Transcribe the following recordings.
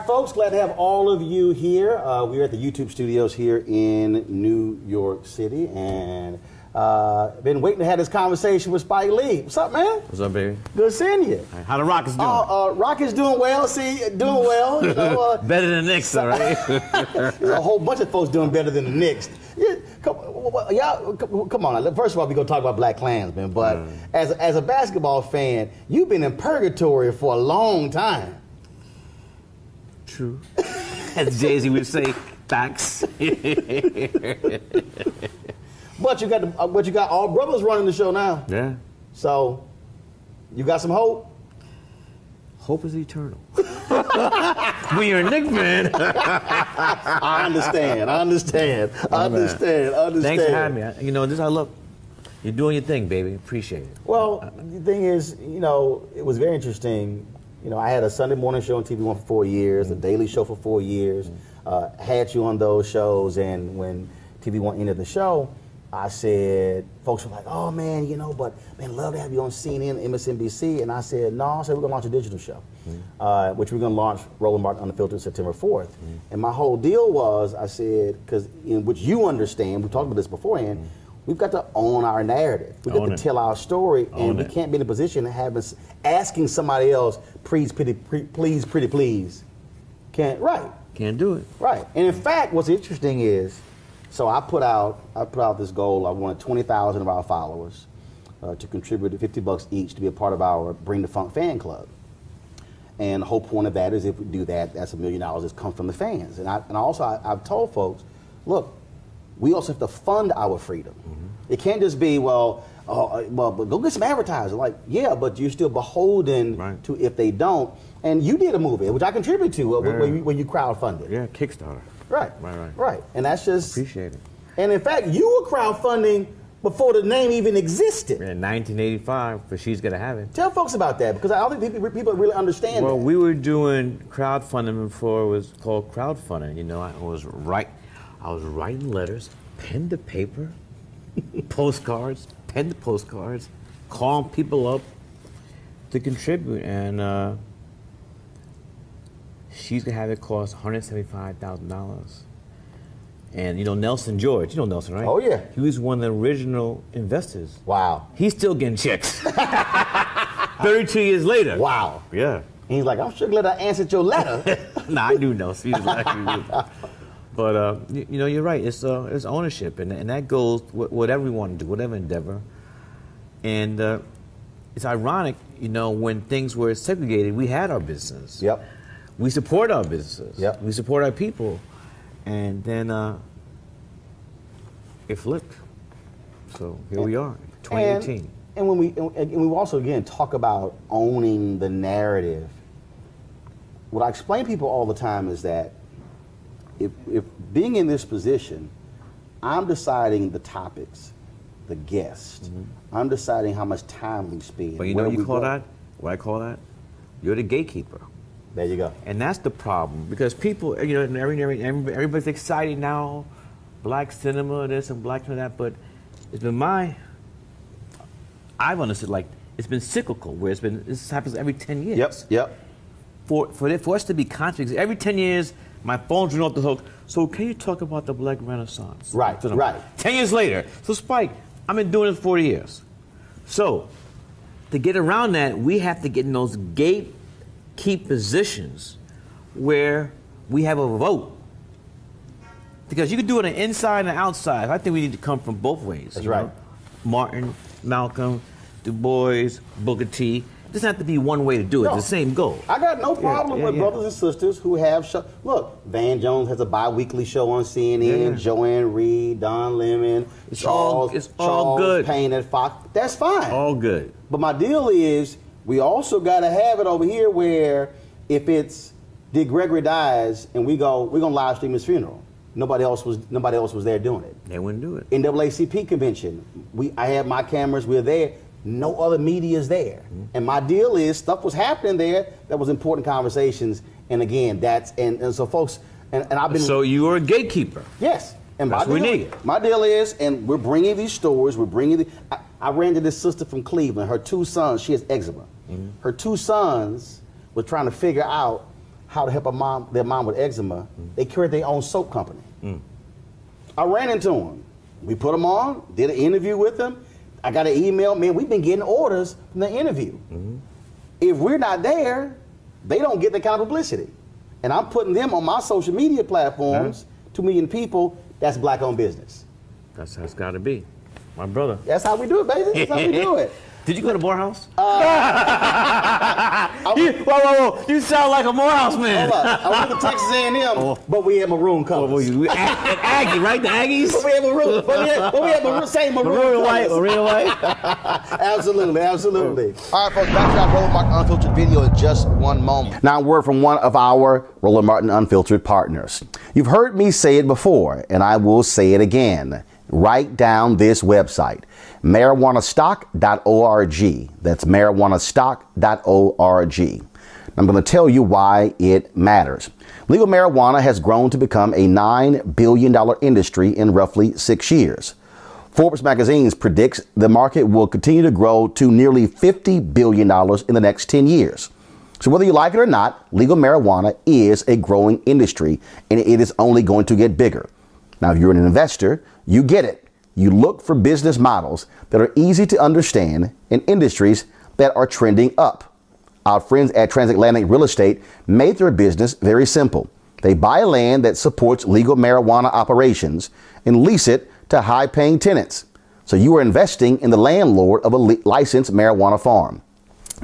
Folks, glad to have all of you here. We're at the YouTube studios here in New York City, and been waiting to have this conversation with Spike Lee. What's up, man? What's up, baby? Good seeing you. How the Rockets doing? Rockets doing well. Doing well. You know, better than the Knicks, all right? There's a whole bunch of folks doing better than the Knicks. Yeah, come on. First of all, we're going to talk about Black Klansmen, but as a basketball fan, you've been in purgatory for a long time. True. As Jay-Z would say, facts. But you got all brothers running the show now. Yeah. So, you got some hope? Hope is eternal. When you're a Knicks fan. I understand. Thanks for having me. You know, I love, you're doing your thing, baby. Appreciate it. Well, the thing is, you know, it was very interesting. You know, I had a Sunday morning show on TV One for 4 years, a daily show for 4 years, had you on those shows, and when TV One ended the show, I said, folks were like, oh man, you know, but man, love to have you on CNN, MSNBC, and I said, no, I said we're gonna launch a digital show, which we're gonna launch Roland Unfiltered September 4th. And my whole deal was, I said, because in which you understand, we talked about this beforehand, we've got to own our narrative. We've got to tell our story, and we can't be in a position of asking somebody else, please, please. Can't do it. Right. And in fact, what's interesting is, so I put out this goal. I wanted 20,000 of our followers to contribute $50 each to be a part of our Bring the Funk fan club. And the whole point of that is if we do that, that's $1 million that's come from the fans. And I've told folks, look, we also have to fund our freedom. It can't just be, but go get some advertisers. Like, yeah, but you're still beholden to if they don't. And you did a movie, which I contributed to, where you crowdfunded. Yeah, Kickstarter. Right. And that's just... Appreciate it. And in fact, you were crowdfunding before the name even existed. In 1985, for She's Gotta Have It. Tell folks about that, because I don't think people really understand that. Well, we were doing crowdfunding before it was called crowdfunding. You know, I was writing letters, pen to paper, postcards, pen to postcards, calling people up to contribute, and She's Gonna Have It cost $175,000. And you know Nelson George, you know Nelson, right? Oh yeah. He was one of the original investors. Wow. He's still getting checks. 32 years later. Wow. Yeah. And he's like, I'm sure glad I answered your letter. Nah, I knew Nelson. He was like, but you know, you're right. It's ownership, and that goes whatever we want to do, whatever endeavor. And it's ironic, you know, when things were segregated, we had our business. Yep. We support our businesses. Yep. We support our people. And then it flipped. So here we are, 2018. And when we also again talk about owning the narrative, what I explain to people all the time is that if being in this position, I'm deciding the topics, the guests. I'm deciding how much time we spend. But you know what you call that? What I call that? You're the gatekeeper. There you go. And that's the problem, because people, you know, everybody's excited now, black cinema, this and black cinema that, but it's been I've understood, like, it's been cyclical, where this happens every 10 years. Yep. For us to be conscious, every 10 years, my phone's ringing off the hook. So can you talk about the Black Renaissance? Right. 10 years later. So Spike, I've been doing this 40 years. So to get around that, we have to get in those gatekeep positions where we have a vote. Because you can do it on the inside and the outside. I think we need to come from both ways. That's right. Know? Martin, Malcolm, Du Bois, Booker T. It doesn't have to be one way to do it. It's the same goal. I got no problem with brothers and sisters who have shows. Look, Van Jones has a bi-weekly show on CNN. Joanne Reed, Don Lemon, Charles good. Payne at Fox. That's fine. All good. But my deal is, we also got to have it over here where if it's Dick Gregory dies and we're gonna live stream his funeral. Nobody else was there doing it. They wouldn't do it. NAACP convention. I had my cameras. We're there. No other media is there. And my deal is, stuff was happening there that was important conversations. And again, and so folks, and I've been. So you are a gatekeeper. Yes. And that's what we need. My deal is, and we're bringing these stories. I ran to this sister from Cleveland. Her two sons. She has eczema. Her two sons were trying to figure out how to help their mom with eczema. They created their own soap company. I ran into them. We put them on, did an interview with them. I got an email, man, we've been getting orders from the interview. If we're not there, they don't get the kind of publicity. And I'm putting them on my social media platforms, 2 million people, that's black-owned business. That's how it's got to be. My brother. That's how we do it, baby. That's how we do it. Did you go to Morehouse? Whoa. You sound like a Morehouse man. Hold up. I went to Texas A&M, but we had maroon colors. Aggie, right? The Aggies? But we had maroon. But we had the same maroon and white. Maroon and white? Absolutely. All right, folks, back to our Roland Martin Unfiltered video in just one moment. Now, a word from one of our Roland Martin Unfiltered partners. You've heard me say it before, and I will say it again. Write down this website, marijuanastock.org. That's marijuanastock.org. I'm going to tell you why it matters. Legal marijuana has grown to become a $9 billion industry in roughly 6 years. Forbes magazine predicts the market will continue to grow to nearly $50 billion in the next 10 years. So whether you like it or not, legal marijuana is a growing industry, and it is only going to get bigger. Now, if you're an investor, you get it. You look for business models that are easy to understand in industries that are trending up. Our friends at Transatlantic Real Estate made their business very simple. They buy land that supports legal marijuana operations and lease it to high-paying tenants. So you are investing in the landlord of a licensed marijuana farm.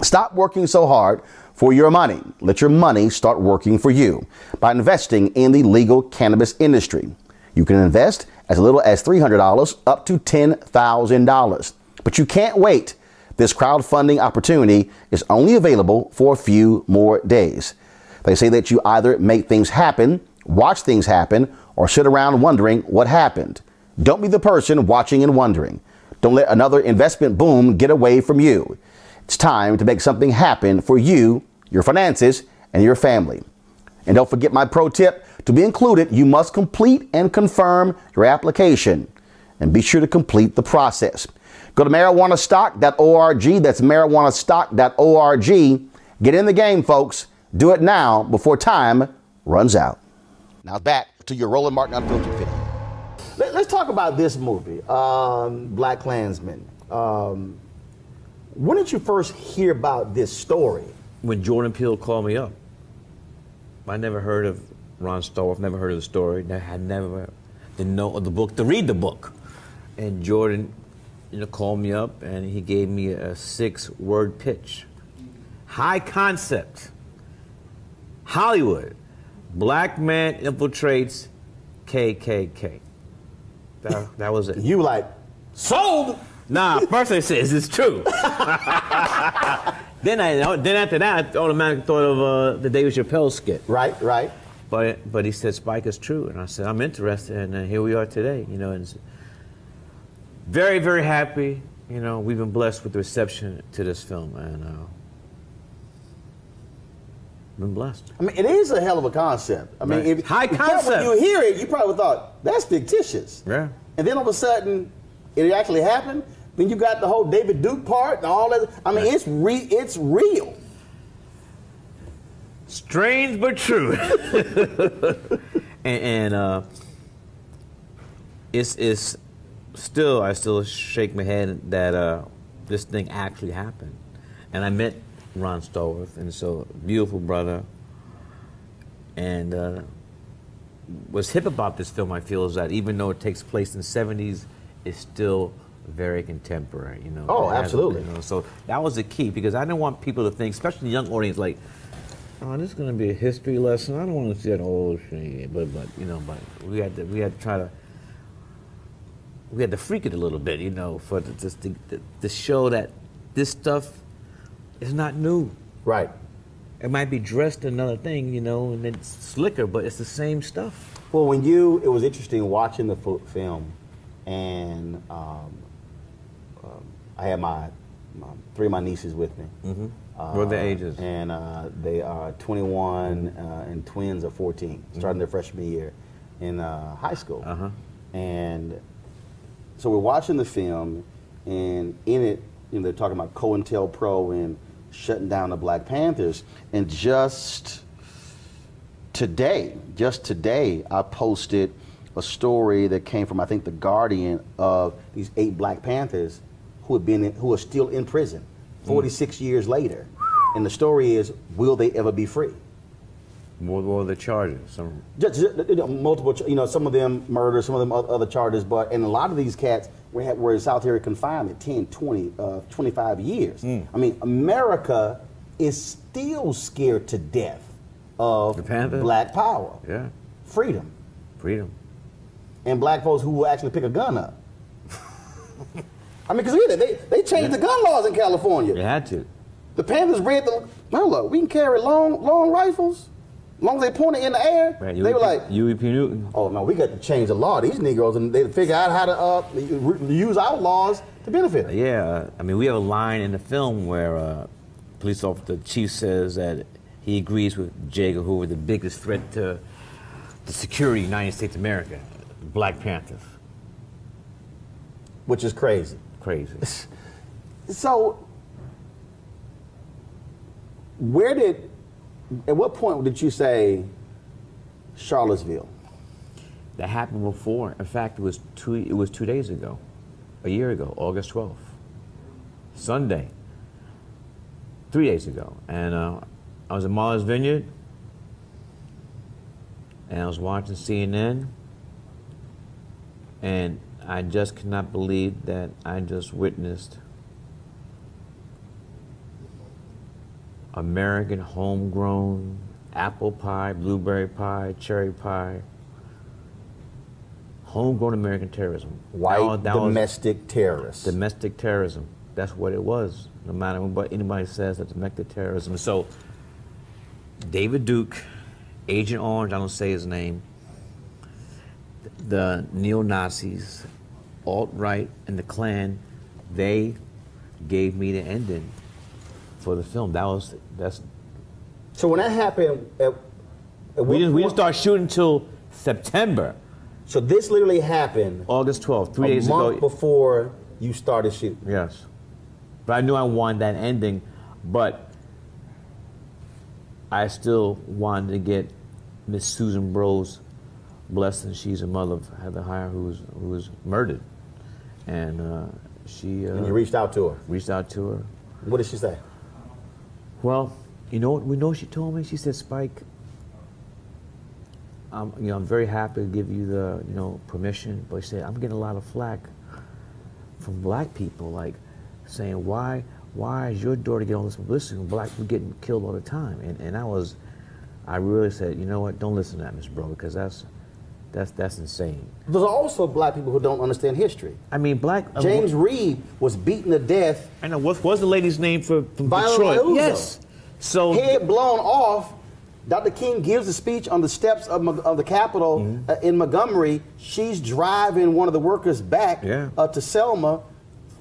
Stop working so hard for your money. Let your money start working for you by investing in the legal cannabis industry. You can invest as little as $300 up to $10,000. But you can't wait. This crowdfunding opportunity is only available for a few more days. They say that you either make things happen, watch things happen, or sit around wondering what happened. Don't be the person watching and wondering. Don't let another investment boom get away from you. It's time to make something happen for you, your finances, and your family. And don't forget my pro tip. To be included, you must complete and confirm your application. And be sure to complete the process. Go to marijuanastock.org. That's marijuanastock.org. Get in the game, folks. Do it now before time runs out. Now back to your Roland Martin Unfiltered video. Let's talk about this movie, Black Klansman. When did you first hear about this story? When Jordan Peele called me up. I never heard of Ron Stallworth, never heard of the story. Didn't know of the book, to read the book. And Jordan, called me up and he gave me a 6-word pitch. High concept. Hollywood. Black man infiltrates KKK. That was it. You like, sold? Nah, first I said, is this true? then after that, I automatically thought of the David Chappelle skit. Right, right. But he said, Spike, is true. And I said, I'm interested, and here we are today. You know, and it's very, very happy. You know, we've been blessed with the reception to this film, and been blessed. I mean, it is a hell of a concept. I mean, Right. High concept. When you hear it, you probably thought, that's fictitious. Yeah. And then all of a sudden, it actually happened. Then you got the whole David Duke part and all that. I mean, Right. it's real. Strange but true. and it's still, I still shake my head that this thing actually happened. And I met Ron Stallworth, and so beautiful brother. And what's hip about this film, I feel, is that even though it takes place in the 70s, it's still very contemporary, you know. Oh, absolutely. You know, so that was the key, because I didn't want people to think, especially the young audience, like, oh, this is going to be a history lesson. I don't want to see that old shit. But you know, but we had to freak it a little bit, you know, for just to show that this stuff is not new. Right. It might be dressed in another thing, you know, and it's slicker, but it's the same stuff. Well, it was interesting watching the film, and I had my three of my nieces with me. Mm-hmm. What are their ages? And they are 21 and twins are 14, starting their freshman year in high school. Uh-huh. And so we're watching the film, and in it, you know, they're talking about COINTELPRO and shutting down the Black Panthers. And just today, I posted a story that came from, I think, The Guardian, of these 8 Black Panthers who are still in prison 46 years later. And the story is, will they ever be free? What were the charges? Just, multiple, you know, some of them murder, some of them other charges, and a lot of these cats were in solitary confinement 10, 20, 25 years. I mean, America is still scared to death of Black power. Yeah. Freedom. And black folks who will actually pick a gun up. I mean, because they changed the gun laws in California. They had to. The Panthers read look, we can carry long rifles. As long as they point it in the air, Right, they were like, UEP Newton. oh no, we got to change the law. These Negroes, and they figure out how to use our laws to benefit them. Yeah, I mean, we have a line in the film where police officer, the chief, says that he agrees with J. Edgar Hoover, the biggest threat to the security of the United States of America, Black Panthers. Which is crazy. Crazy. So, at what point did you say Charlottesville? That happened before. In fact, it was 2 days ago, a year ago, August 12th, Sunday, 3 days ago. And I was at Martha's Vineyard, and I was watching CNN, and I just cannot believe that I just witnessed American homegrown apple pie, blueberry pie, cherry pie, homegrown American terrorism. White domestic terrorists. Domestic terrorism. That's what it was. No matter what anybody says, that's domestic terrorism. So, David Duke, Agent Orange, I don't say his name, the neo-Nazis, alt-right, and the Klan, they gave me the ending for the film. That's. So when that happened, we didn't start shooting until September. So this literally happened August 12th, 3 days ago. A month before you started shooting. Yes. But I knew I wanted that ending, but I still wanted to get Miss Susan Bro's blessing. She's a mother of Heather Heyer, who was murdered. And and you reached out to her? Reached out to her. What did she say? Well, you know what she told me? She said, Spike, I'm very happy to give you the permission, but she said, I'm getting a lot of flack from black people, like saying, why is your daughter getting all this publicity when black people getting killed all the time? And I really said, you know what, don't listen to that, Miss Bro, because That's insane. There's also black people who don't understand history. I mean, James Reed was beaten to death. I know. What's the lady's name from Viola Detroit? Liuzzo. Yes. So head blown off. Dr. King gives a speech on the steps of the Capitol in Montgomery. She's driving one of the workers back to Selma.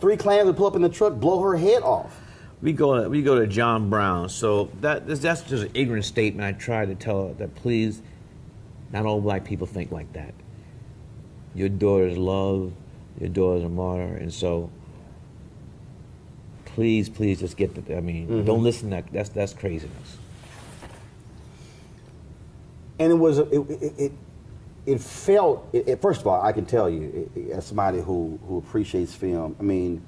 3 Klans would pull up in the truck, blow her head off. We go to John Brown. So that's just an ignorant statement. I try to tell her that please, not all black people think like that. Your daughter's loved, your daughter's a martyr, and so please just get the. I mean, don't listen to that. That's craziness. And it felt. First of all, I can tell you, as somebody who appreciates film, I mean,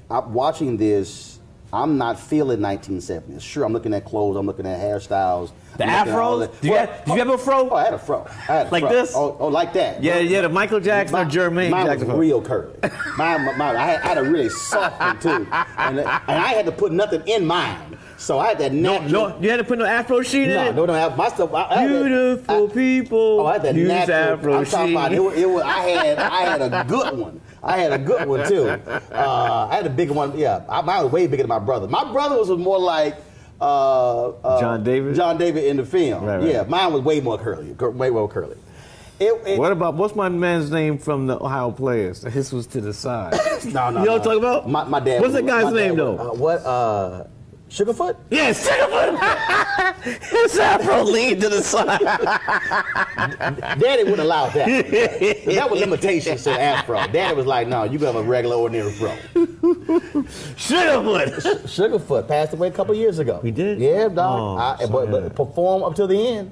watching this, I'm not feeling 1970s. Sure, I'm looking at clothes, I'm looking at hairstyles. The afros? Did you have a fro? Oh, I had a fro. Like this? Oh, like that. Yeah, the Michael Jackson or Jermaine Jackson. Mine was real curly. I had a really soft one too, and I had to put nothing in mine. So I had that natural. No, you had to put no afro sheet in it? No, my stuff. Beautiful people. Oh, I had that use natural. afro I'm talking about sheet. I had a good one. I had a good one too. I had a bigger one. Yeah, mine was way bigger than my brother. My brother was more like John David. John David in the film. Right. Yeah, mine was way more curly. Way more curly. What's my man's name from the Ohio Players? His was to the side. No. You know what I'm talking about? My dad. What's that guy's name though? Sugarfoot? Yes, Sugarfoot. His afro leaned to the side. Daddy wouldn't allow that. That was limitations to afro. Daddy was like, no, you can have a regular ordinary fro. Sugarfoot. Sugarfoot passed away a couple years ago. He did? Yeah, dog. But performed up till the end.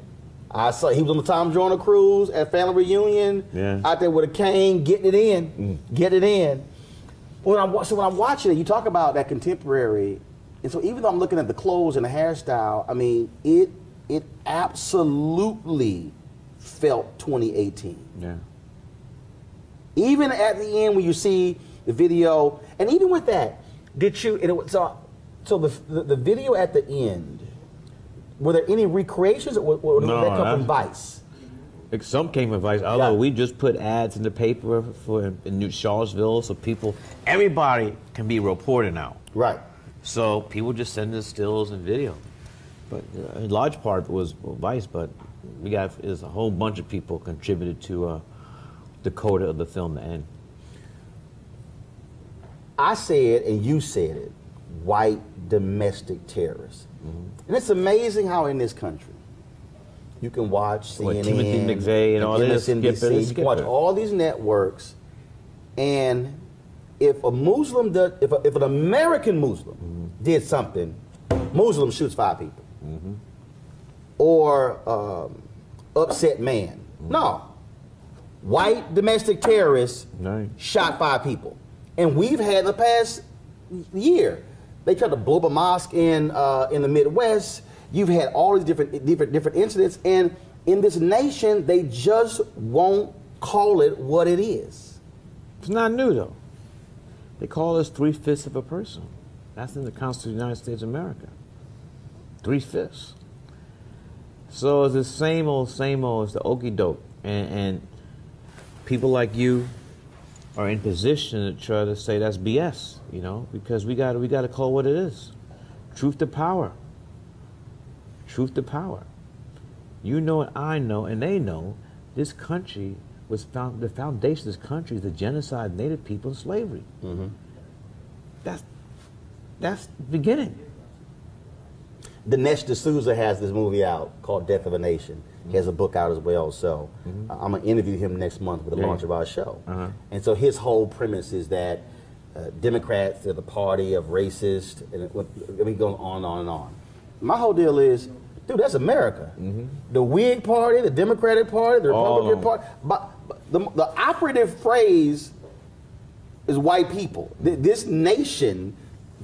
I saw he was on the Tom Joyner cruise at family reunion. Out there with a cane, getting it in, getting it in. When I'm watching it, you talk about that contemporary. And so even though I'm looking at the clothes and the hairstyle, I mean, it absolutely felt 2018. Yeah. Even at the end when you see the video, and even with that, so the video at the end, were there any recreations or did that come from Vice? Some came from Vice. Although we just put ads in the paper in New Charlottesville, so everybody can be a reporter now. Right. So people just send us stills and video. But a large part was Vice, but there's a whole bunch of people contributed to the coda of the film, The End. I said, and you said it, white domestic terrorists. And it's amazing how in this country, you can watch CNN, Timothy McVeigh and all this. MSNBC, you can watch all these networks, and if a Muslim does, if an American Muslim did something, Muslim shoots 5 people. Or upset man. No. White domestic terrorists shot 5 people. And we've had in the past year, they tried to blow up a mosque in the Midwest. You've had all these different incidents, and in this nation, they just won't call it what it is. It's not new though. They call us 3/5 of a person. That's in the Constitution of the United States of America. 3/5. So it's the same old, it's the okie doke. And people like you are in position to try to say that's BS, you know, because we got to call what it is. Truth to power. Truth to power. You know and I know and they know this country was the foundation of this country is the genocide of Native people and slavery. That's the beginning. Dinesh D'Souza has this movie out called Death of a Nation. He has a book out as well, so I'm going to interview him next month for the launch of our show. And so his whole premise is that Democrats are the party of racists, and we go on and on and on. My whole deal is, dude, that's America. The Whig Party, the Democratic Party, the Republican Party. But the operative phrase is white people. This nation,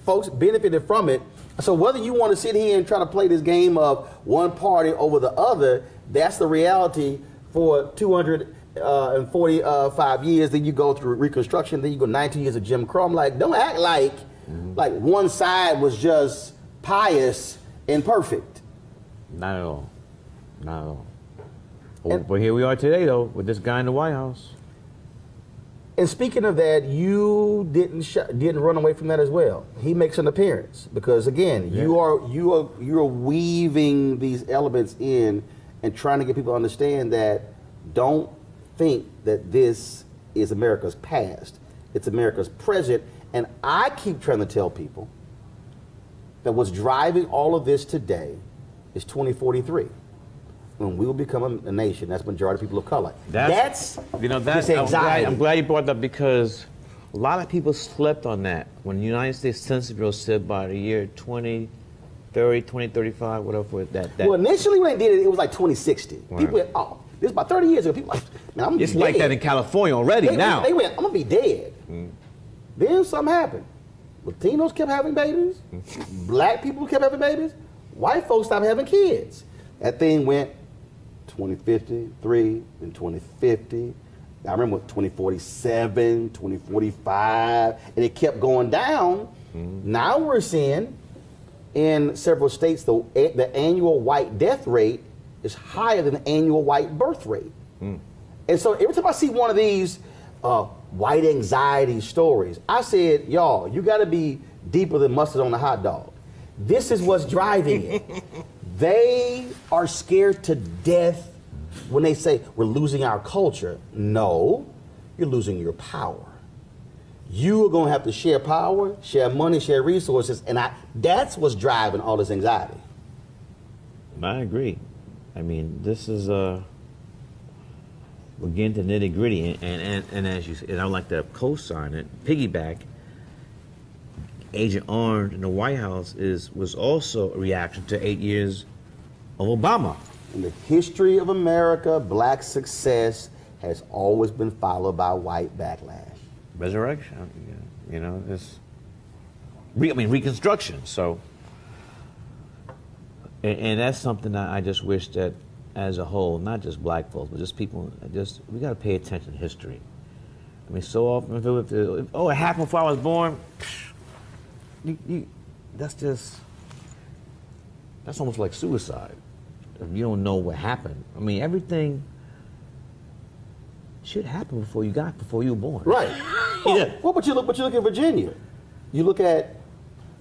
folks benefited from it. So whether you want to sit here and try to play this game of one party over the other, that's the reality for 245 years. Then you go through Reconstruction, then you go 19 years of Jim Crow. I'm like, don't act like one side was just pious and perfect. Not at all. Not at all. But here we are today, though, with this guy in the White House. And speaking of that, you didn't run away from that as well. He makes an appearance because, again, you're weaving these elements in and trying to get people to understand that don't think that this is America's past. It's America's present. And I keep trying to tell people that what's driving all of this today is 2043. When we will become a nation that's majority of people of color. That's anxiety. I'm glad you brought that up because a lot of people slept on that. When the United States Census Bureau said by the year 2030, 2035, whatever that. Well, initially when they did it, it was like 2060. Right. People went, oh, this is about 30 years ago. People were like, man, I'm gonna be It's dead. like that in California already now. They went, I'm gonna be dead. Then something happened. Latinos kept having babies. Black people kept having babies. White folks stopped having kids. That thing went 2053 and 2050. I remember 2047, 2045, and it kept going down. Now we're seeing in several states the annual white death rate is higher than the annual white birth rate. And so every time I see one of these white anxiety stories, I said, y'all, you got to be deeper than mustard on a hot dog. This is what's driving it. They are scared to death when they say we're losing our culture. No, you're losing your power. You are going to have to share power, share money, share resources, and that's what's driving all this anxiety. I agree. I mean, this is we're getting to nitty gritty, and as you said, and I would like to co-sign it, piggyback. Agent Orange in the White House was also a reaction to 8 years of Obama. In the history of America, black success has always been followed by white backlash. Resurrection, you know, Reconstruction. So, and that's something that I just wish that, as a whole, not just black folks, but just people, we got to pay attention to history. I mean, so often, it happened before I was born. That's almost like suicide. If you don't know what happened. I mean, everything should happen before you were born. Right. Well, but you look at Virginia. You look at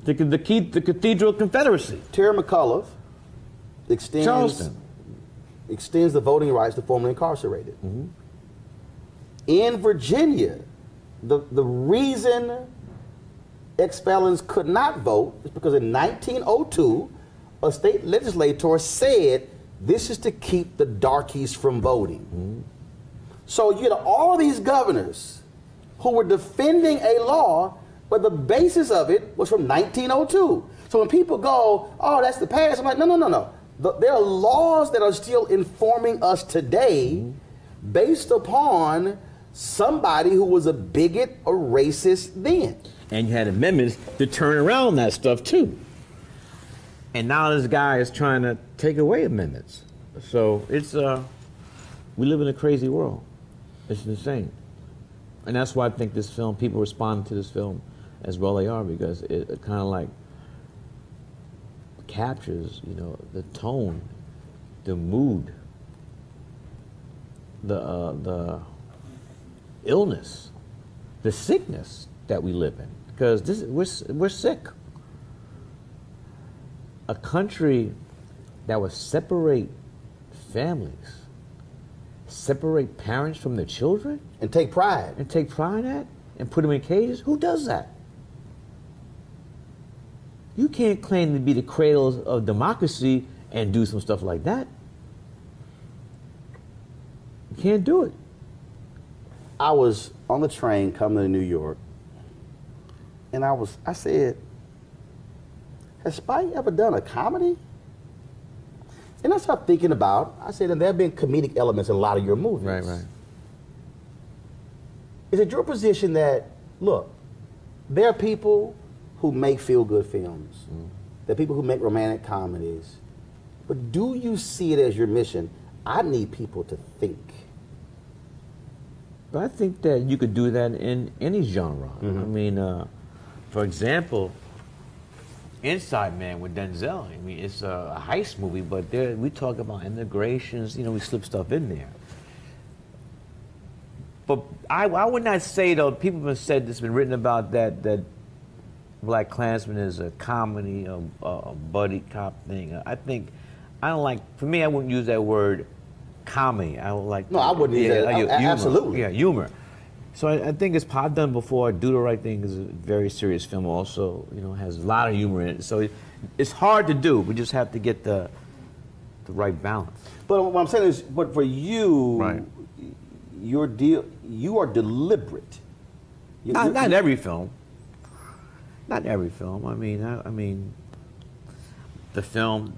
the Cathedral Confederacy. Terry McAuliffe extends the voting rights to formerly incarcerated. In Virginia, the reason ex-felons could not vote is because in 1902, a state legislator said this is to keep the darkies from voting. So you had all these governors who were defending a law, but the basis of it was from 1902. So when people go, oh, that's the past, I'm like, no. There are laws that are still informing us today based upon somebody who was a bigot or racist then. And you had amendments to turn around that stuff too. And now this guy is trying to take away amendments. So it's we live in a crazy world. It's insane. And that's why I think this film, people respond to this film as well they are, because it kind of like captures, the tone, the mood, the illness, the sickness that we live in. Because we're sick. A country that would separate families, separate parents from their children, and take pride in that, and put them in cages. Who does that? You can't claim to be the cradle of democracy and do some stuff like that. You can't do it. I was on the train coming to New York, and I said, has Spike ever done a comedy? And I started thinking about, I said, and there have been comedic elements in a lot of your movies. Right. Is it your position that, look, there are people who make feel-good films. There are people who make romantic comedies. But do you see it as your mission? I need people to think. But I think that you could do that in any genre. I mean, for example, Inside Man with Denzel. I mean, it's a heist movie, but there we talk about integrations. We slip stuff in there. But I would not say, though, people have said this, been written about that Black Klansman is a comedy, a buddy cop thing. I don't like, for me, I wouldn't use that word comedy. I would like. No, I wouldn't use that. Humor. Absolutely. Yeah, humor. So I think it's I've done before. Do the Right Thing is a very serious film. Also, has a lot of humor in it. So it's hard to do. We just have to get the right balance. But what I'm saying is, but for you, right. You are deliberate. Not every film. Not every film. I mean, the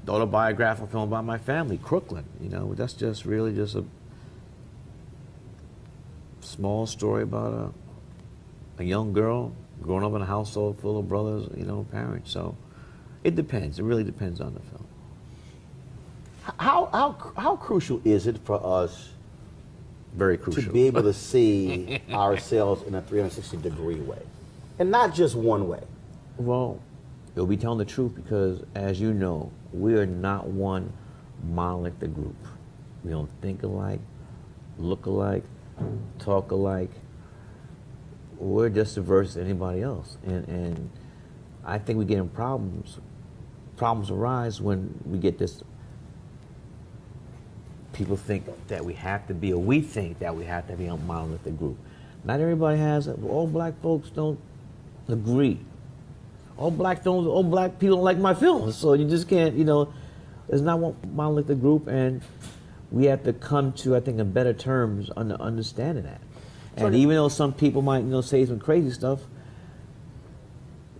autobiographical film about my family, Crooklyn. That's just really just a small story about a young girl growing up in a household full of brothers, parents. So it depends. It really depends on the film. How crucial is it for us? Very crucial. To be able to see ourselves in a 360-degree way, and not just one way. Well, you'll be telling the truth because, as you know, we are not one monolithic group. We don't think alike, look alike, talk alike. We're just as diverse as anybody else, and I think we get in problems. Problems arise when we get this. People think that we have to be, or we think that we have to be a monolithic group. Not everybody has it. All black folks don't agree. All black people don't like my films, so you just can't. There's not one monolithic group, and we have to come to, I think, in better terms understanding that. And even though some people might, say some crazy stuff,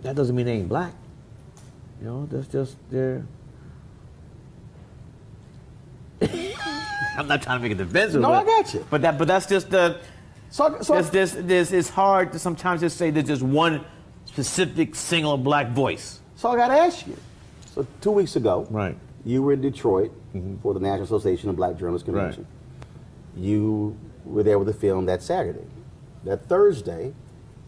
that doesn't mean they ain't black. That's just they're. I'm not trying to make a defensive. No, I got you. But that's just the. It's hard to sometimes just say there's just one specific single black voice. So I got to ask you. So 2 weeks ago, right, you were in Detroit for the National Association of Black Journalists Convention. Right. You were there with the film that Saturday. That Thursday,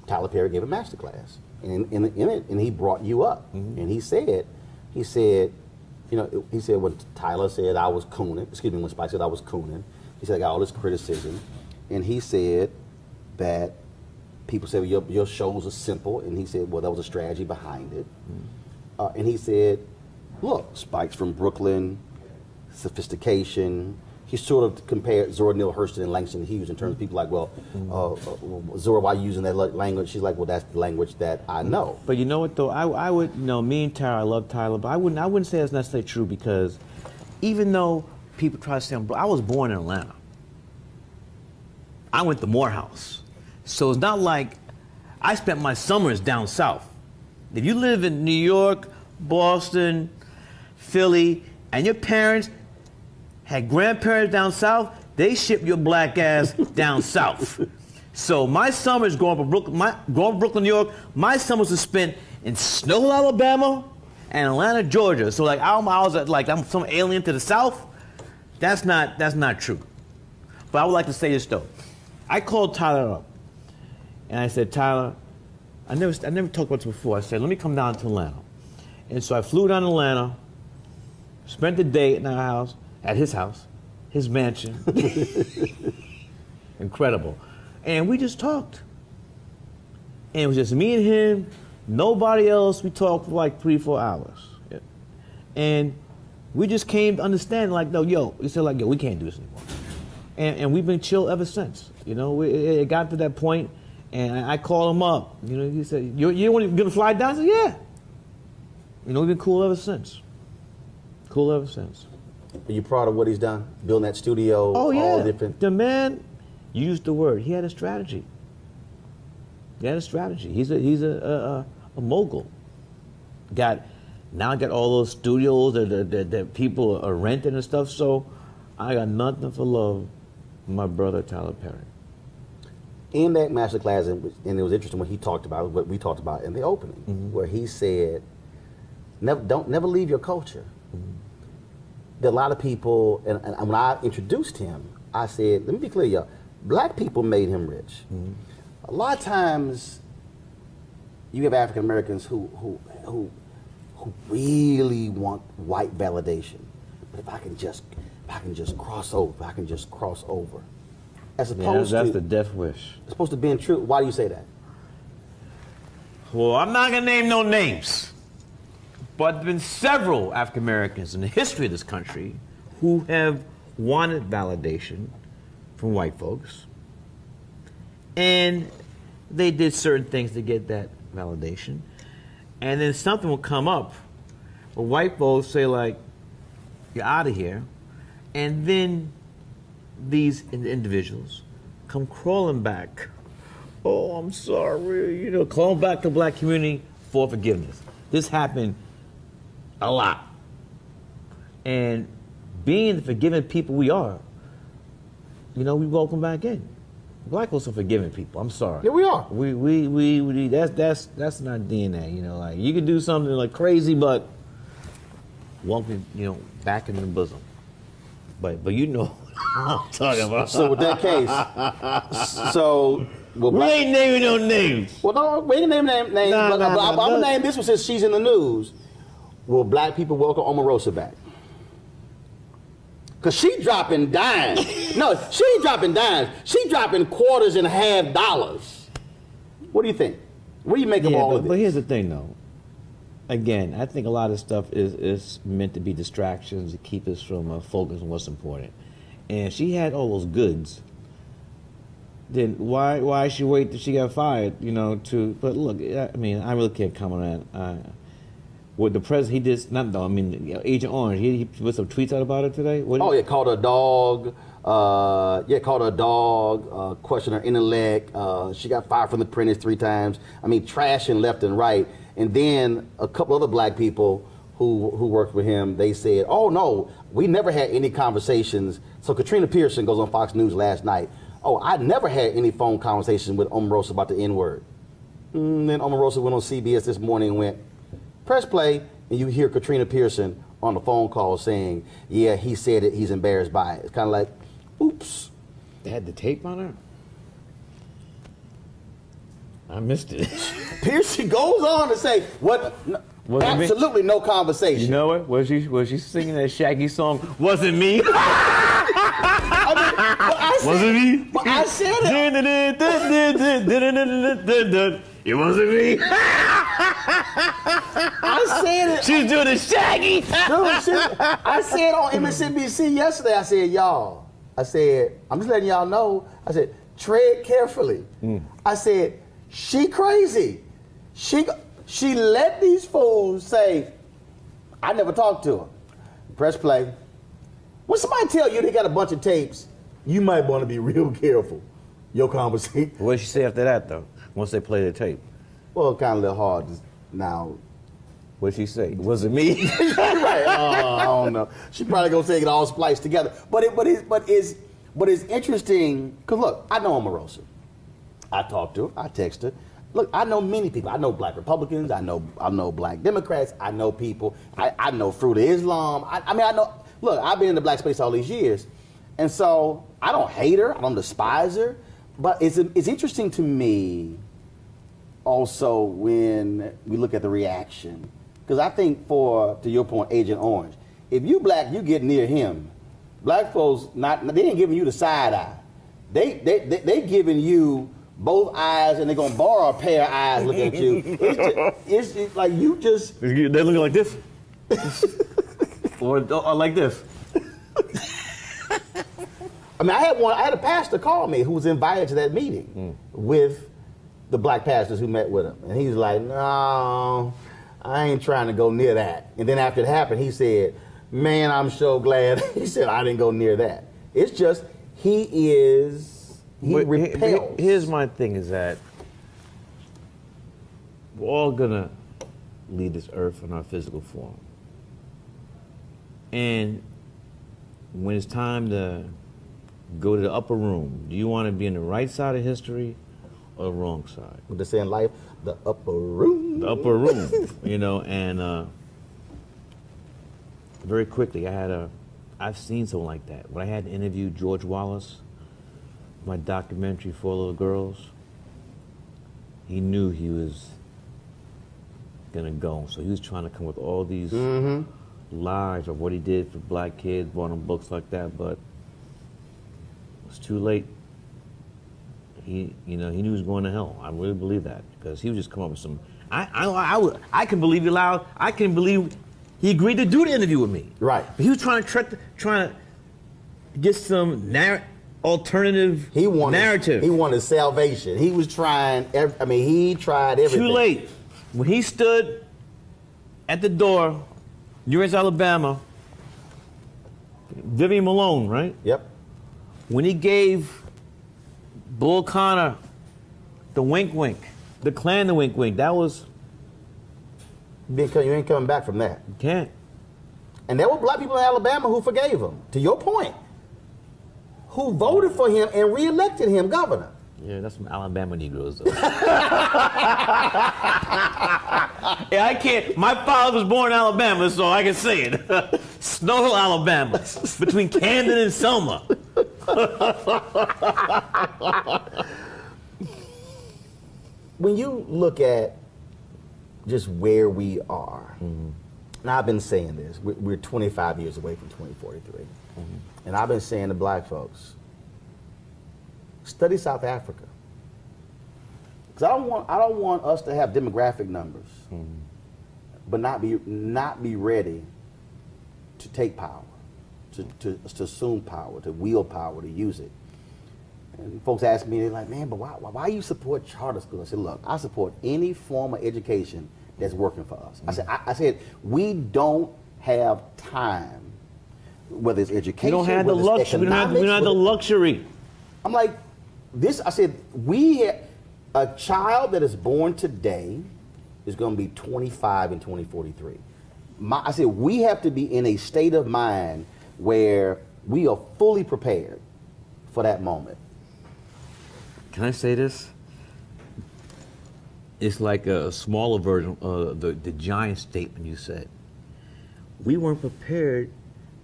Tyler Perry gave a master class, and in it, and he brought you up, and he said, when Tyler said I was cooning, when Spike said I was cooning, he said I got all this criticism, and he said that people said, well, your shows are simple, and he said, well, that was a strategy behind it. And he said, look, Spike's from Brooklyn, sophistication. He sort of compared Zora Neale Hurston and Langston Hughes in terms of people like, well, Zora, why are you using that language? She's like, well, that's the language that I know. But you know what, though? I would, me and Tara, I love Tyler, but I wouldn't say that's necessarily true because even though people try to say I was born in Atlanta. I went to Morehouse. So it's not like I spent my summers down south. If you live in New York, Boston, Philly, and your parents had grandparents down south, they shipped your black ass down south. So my summers growing up in Brooklyn, New York, my summers were spent in Snowhill, Alabama, and Atlanta, Georgia. So like I was I'm some alien to the south. That's not true. But I would like to say this though. I called Tyler up, and I said, Tyler, I never talked about this before. I said, let me come down to Atlanta. And so I flew down to Atlanta, spent the day at his house, his mansion. Incredible. And we just talked. And it was just me and him, nobody else. We talked for like 3-4 hours. Yeah. And we just came to understand, we said, we can't do this anymore. And we've been chill ever since. It got to that point, and I called him up. He said, you want to fly down? I said, yeah. We've been cool ever since. Cool ever since. Are you proud of what he's done? Building that studio? Oh, yeah. All different. The man used the word. He had a strategy. He's a mogul. Now I got all those studios that people are renting and stuff, so I got nothing for love my brother Tyler Perry. In that masterclass, and it was interesting when he talked about what we talked about in the opening, where he said, never leave your culture. There are a lot of people, and when I introduced him, I said, let me be clear, y'all, black people made him rich. A lot of times, you have African Americans who who really want white validation. But if I can just cross over, as opposed that's to the death wish. as opposed to being true. Why do you say that? Well, I'm not gonna name no names, but there've been several African Americans in the history of this country who have wanted validation from white folks, and they did certain things to get that validation, and then something will come up where white folks say like, "You're out of here," and then these individuals come crawling back. Oh, I'm sorry, you know, crawling back to the black community for forgiveness. This happened a lot. And being the forgiving people we are, you know, we welcome back in. Black folks are forgiving people. I'm sorry. Yeah, we are. We that's not DNA. You know, like you can do something like crazy, but welcome, you know, back in the bosom. But you know what I'm talking about. So with that case, we ain't naming no names. Well, no, we ain't naming names. I'm gonna name this one since she's in the news. Will black people welcome Omarosa back? Cause she dropping dimes. No, she ain't dropping dimes. She dropping quarters and half dollars. What do you think? What do you make of all of this? But here's the thing, though. Again, I think a lot of stuff is meant to be distractions to keep us from focus on what's important. And she had all those goods. Then why she wait till she got fired? You know, but look, I mean, I really can't comment on that. With the president, he did not though. I mean, you know, Agent Orange, he put some tweets out about it today. Called her a dog. Called her a dog. Questioned her intellect. She got fired from the Apprentice 3 times. I mean, trashing left and right. And then a couple other black people who worked with him, they said, "Oh no, we never had any conversations." So Katrina Pearson goes on Fox News last night. "Oh, I never had any phone conversations with Omarosa about the N-word." Then Omarosa went on CBS this morning and went, press play, and you hear Katrina Pearson on the phone call saying, "Yeah, he said it, he's embarrassed by it." It's kind of like, oops. They had the tape on her? I missed it. Pearson goes on to say, absolutely no conversation. You know what? Was she singing that Shaggy song, "Wasn't Me"? Wasn't me? But I said it. It wasn't me. I said it. She's doing the Shaggy. Dude, I said on MSNBC yesterday, I said, y'all, I'm just letting y'all know, I said, tread carefully. I said, she crazy. She let these fools say, I never talked to her. Press play. When somebody tell you they got a bunch of tapes, you might want to be real careful. Your conversation. What did she say after that, though, once they play the tape? Well, kind of a little hard now. What did she say? Was it me? Right. I don't know. She probably gonna say it all spliced together. But it's interesting because look, I know Omarosa. I talked to her. I text her. Look, I know many people. I know black Republicans. I know black Democrats. I know people. I know Fruit of Islam. I mean, I know. Look, I've been in the black space all these years, and so I don't hate her. I don't despise her. But it's interesting to me also when we look at the reaction. Because I think to your point, Agent Orange, if you black, you get near him. Black folks, they ain't giving you the side eye. They giving you both eyes, and they're going to borrow a pair of eyes looking at you. It's just like you just... They're looking like this. or like this. I mean, I had a pastor call me who was invited to that meeting with the black pastors who met with him. And he was like, "No, I ain't trying to go near that." And then after it happened, he said, "Man, I'm so glad." He said, "I didn't go near that." It's just, he repels. Here's my thing is that we're all going to leave this earth in our physical form. And when it's time to go to the upper room, do you want to be in the right side of history or the wrong side? What they say in life, the upper room. The upper room, you know, and very quickly, I've seen someone like that. When I had to interview George Wallace, my documentary, 4 Little Girls, he knew he was gonna go. So he was trying to come with all these lies of what he did for black kids, bought them books like that, but it was too late. He knew he was going to hell. I really believe that because he was just coming up with some. I can believe it loud. I can believe he agreed to do the interview with me. Right. But he was trying to get some alternative narrative. He wanted salvation. He was trying. He tried everything. Too late. When he stood at the door, U.S. Alabama, Vivian Malone, right? Yep. When he gave Bull Connor the wink, the Klan the wink, that was. Because you ain't coming back from that. You can't. And there were black people in Alabama who forgave him. To your point, who voted for him and reelected him governor. Yeah, that's some Alabama Negroes, though. Yeah, I can't. My father was born in Alabama, so I can say it. Snow Hill, Alabama, between Camden and Selma. When you look at just where we are, and I've been saying this, we're 25 years away from 2043, and I've been saying to black folks, study South Africa, because I don't want us to have demographic numbers, but not be ready to take power, to assume power, to wield power, to use it. And folks ask me, they're like, man, but why you support charter schools? I said, look, I support any form of education that's working for us. I said, we don't have time, whether it's education, we don't have the luxury. We don't have the luxury. I'm like, I said, a child that is born today is going to be 25 in 2043. I said, we have to be in a state of mind where we are fully prepared for that moment. Can I say this? It's like a smaller version of the giant statement you said. We weren't prepared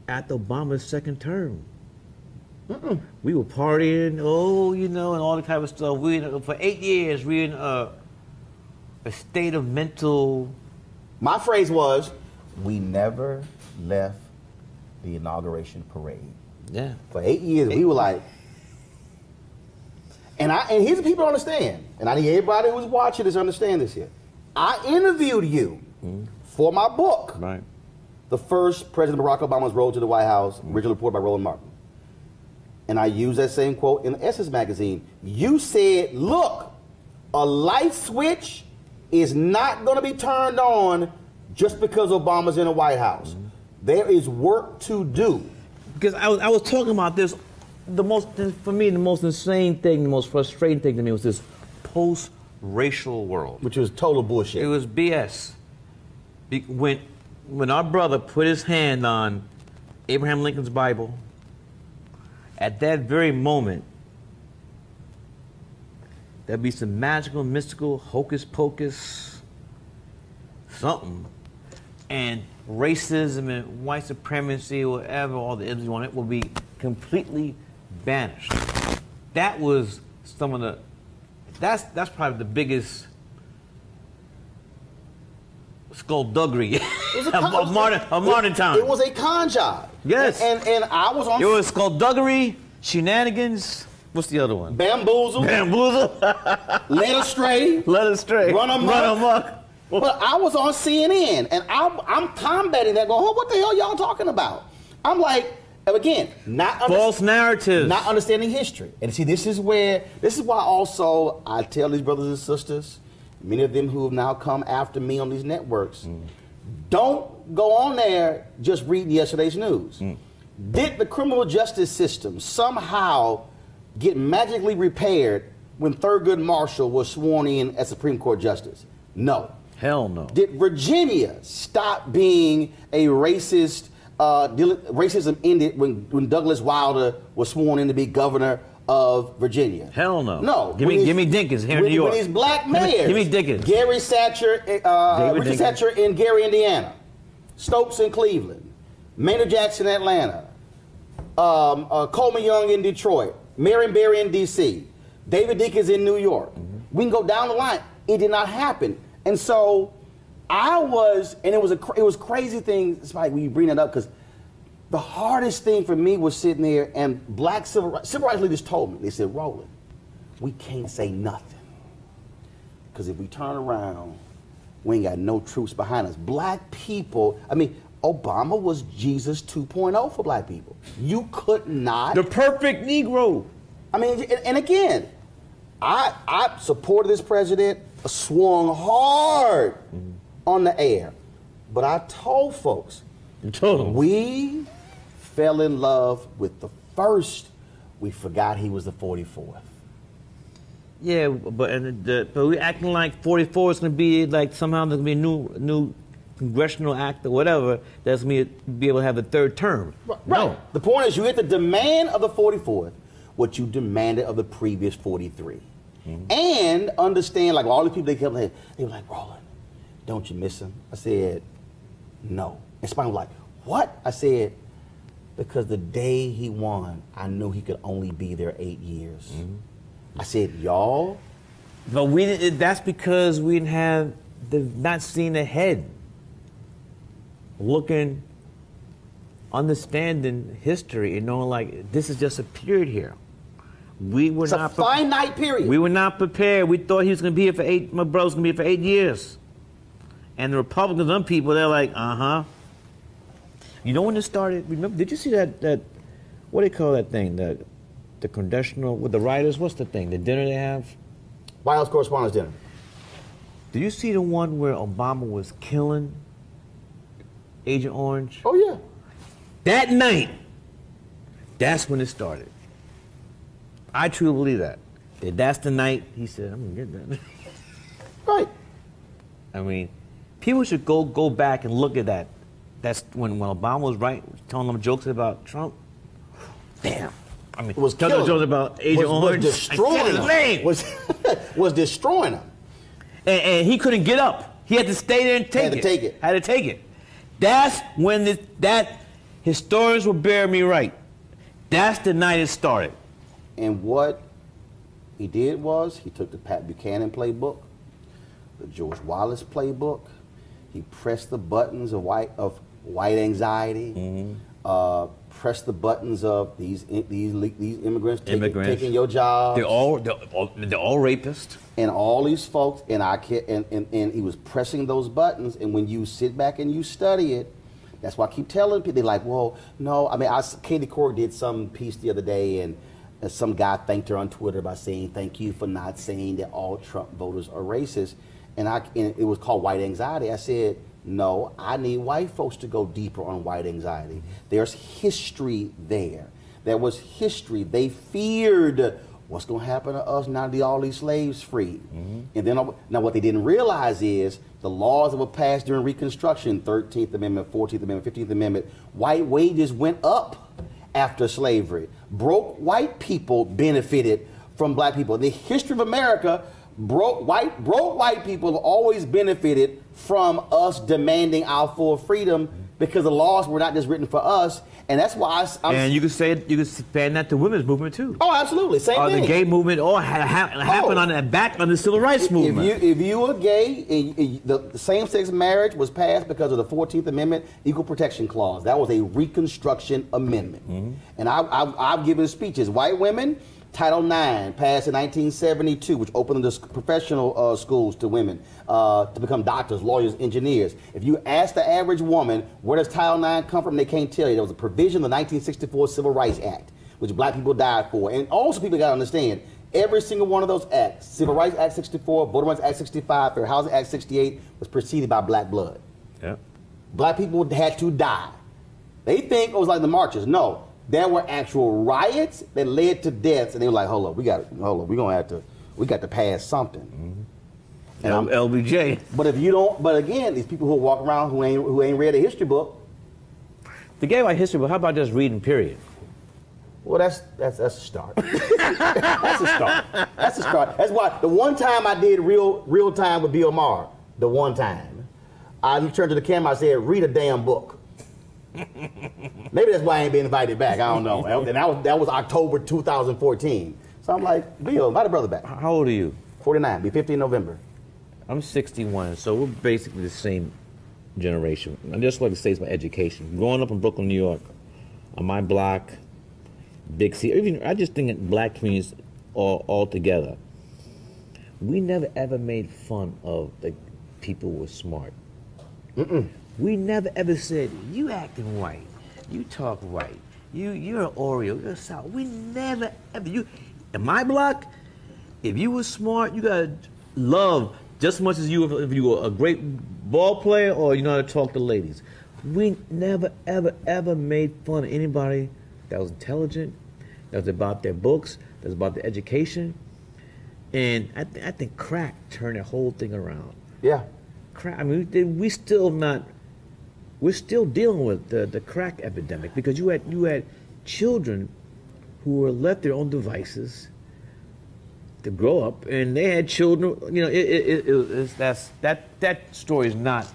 at Obama's second term. We were partying, and all the type of stuff. For 8 years, we in a state of mental. My phrase was, we never left the inauguration parade. Yeah. For 8 years, we were like, and here's the people to understand, and I need everybody who's watching this to understand this here. I interviewed you for my book, right? The first President Barack Obama's Road to the White House, originally reported by Roland Martin. And I used that same quote in Essence magazine. You said, look, a light switch is not going to be turned on just because Obama's in the White House. There is work to do. Because I was talking about this. For me, the most insane thing, the most frustrating thing to me was this post-racial world. Which was total bullshit. It was BS. When our brother put his hand on Abraham Lincoln's Bible, at that very moment, there'd be some magical, mystical, hocus pocus, something, and racism and white supremacy, whatever, all the isms you want, it will be completely banished. That was some of the. That's probably the biggest skullduggery of modern time. It was a con job. Yes. And I was on. It was skullduggery, shenanigans. What's the other one? Bamboozle. Led astray. Run amok. But I was on CNN, and I'm combating that, going, what the hell y'all talking about? I'm like, again, false narratives, not understanding history. And see, this is why also I tell these brothers and sisters, many of them who have now come after me on these networks, don't go on there just reading yesterday's news. Did the criminal justice system somehow get magically repaired when Thurgood Marshall was sworn in as Supreme Court Justice? No. Hell no. Did Virginia stop being a racist? Racism ended when Douglas Wilder was sworn in to be governor of Virginia. Hell no. No. Give me Dinkins here in New York. When these black mayors. Give me Dinkins. Gary Satcher, Richard Satcher in Gary, Indiana. Stokes in Cleveland. Maynard Jackson in Atlanta. Coleman Young in Detroit. Marion Barry in D.C. David Dinkins in New York. We can go down the line. It did not happen. And so and it was crazy thing, Spike, when you bring that up, because the hardest thing for me was sitting there, and black civil rights leaders told me, they said, Roland, we can't say nothing. Because if we turn around, we ain't got no troops behind us. Black people, I mean, Obama was Jesus 2.0 for black people. You could not. The perfect Negro. I mean, and again, I supported this president, swung hard on the air. But I told folks, we fell in love with the first. We forgot he was the 44th. Yeah, but we acting like 44 is going to be like somehow there's going to be a new congressional act or whatever that's going to be able to have a third term. Right. No. The point is, you get the demand of the 44th, what you demanded of the previous 43. And understand, like all the people they kept saying, they were like, Roland, don't you miss him? I said, no. And Spike was like, what? I said, because the day he won, I knew he could only be there 8 years. I said, y'all. But that's because we didn't have not seen ahead. Looking, understanding history and knowing like this is just a period here. It's a finite period. We were not prepared. We thought he was going to be here for 8. My brother's going to be here for 8 years. And the Republicans, some people, they're like, You know when it started? Remember? Did you see that? What do they call that thing? The congressional with the writers. What's the thing? The dinner they have? White House Correspondents' Dinner. Did you see the one where Obama was killing Agent Orange? Oh yeah. That night. That's when it started. I truly believe that. That's the night he said, I'm going to get that. Right. I mean, people should go back and look at that. That's when Obama was right, telling them jokes about Trump. Damn. I mean, was telling them jokes about Agent Orange. Was destroying them. Was destroying them. And he couldn't get up. He had to stay there and take it. Had to take it. That's when that historians will bear me right. That's the night it started. And what he did was he took the Pat Buchanan playbook, the George Wallace playbook. He pressed the buttons of white anxiety. Pressed the buttons of these immigrants taking your jobs. They're all rapists. And all these folks, and he was pressing those buttons. And when you sit back and you study it, that's why I keep telling people. They're like, well, no. I mean, Katie Couric did some piece the other day, and some guy thanked her on Twitter by saying, thank you for not saying that all Trump voters are racist. And it was called white anxiety. I said, no, I need white folks to go deeper on white anxiety. There's history there. There was history. They feared what's going to happen to us now that all these slaves free. And then now what they didn't realize is the laws that were passed during Reconstruction, 13th Amendment, 14th Amendment, 15th Amendment, white wages went up after slavery. Broke white people benefited from black people. The history of America, broke white people have always benefited from us demanding our full freedom because the laws were not just written for us. And that's why and you could span that to women's movement too. Oh, absolutely, same thing. The gay movement all happened on the back of the civil rights movement. If you were gay, the same-sex marriage was passed because of the 14th Amendment Equal Protection Clause. That was a Reconstruction Amendment. And I've given speeches. White women, Title IX passed in 1972, which opened the professional schools to women to become doctors, lawyers, engineers. If you ask the average woman, where does Title IX come from, they can't tell you. There was a provision of the 1964 Civil Rights Act, which black people died for. And also people got to understand, every single one of those acts, Civil Rights Act 64, Voting Rights Act 65, Fair Housing Act 68, was preceded by black blood. Yeah. Black people had to die. They think it was like the marches. No. There were actual riots that led to deaths, and they were like, "Hold up, we got to pass something." And LBJ. But if you don't, but again, these people who walk around who ain't read a history book. Forget about history, but how about just reading? Period. Well, that's a start. That's a start. That's a start. That's why the one time I did real time with Bill Maher, the one time, I turned to the camera, I said, "Read a damn book." Maybe that's why I ain't been invited back. I don't know. And that was October 2014. So I'm like, Bill, invite a brother back. How old are you? 49. Be 50 in November. I'm 61, so we're basically the same generation. I just like to say it's my education. Growing up in Brooklyn, New York, on my block, Big C, even I just think that black communities all together. We never ever made fun of the people who were smart. We never ever said, you acting white, you talk white, you're an Oreo, you're a South. We never ever, in my block, if you were smart, you got love just as much as if you were a great ball player or you know how to talk to ladies. We never ever ever made fun of anybody that was intelligent, that was about their books, that was about their education. And I think crack turned the whole thing around. Yeah. Crack, I mean, we're still dealing with the crack epidemic because you had children who were left their own devices to grow up, and they had children. You know, that story has not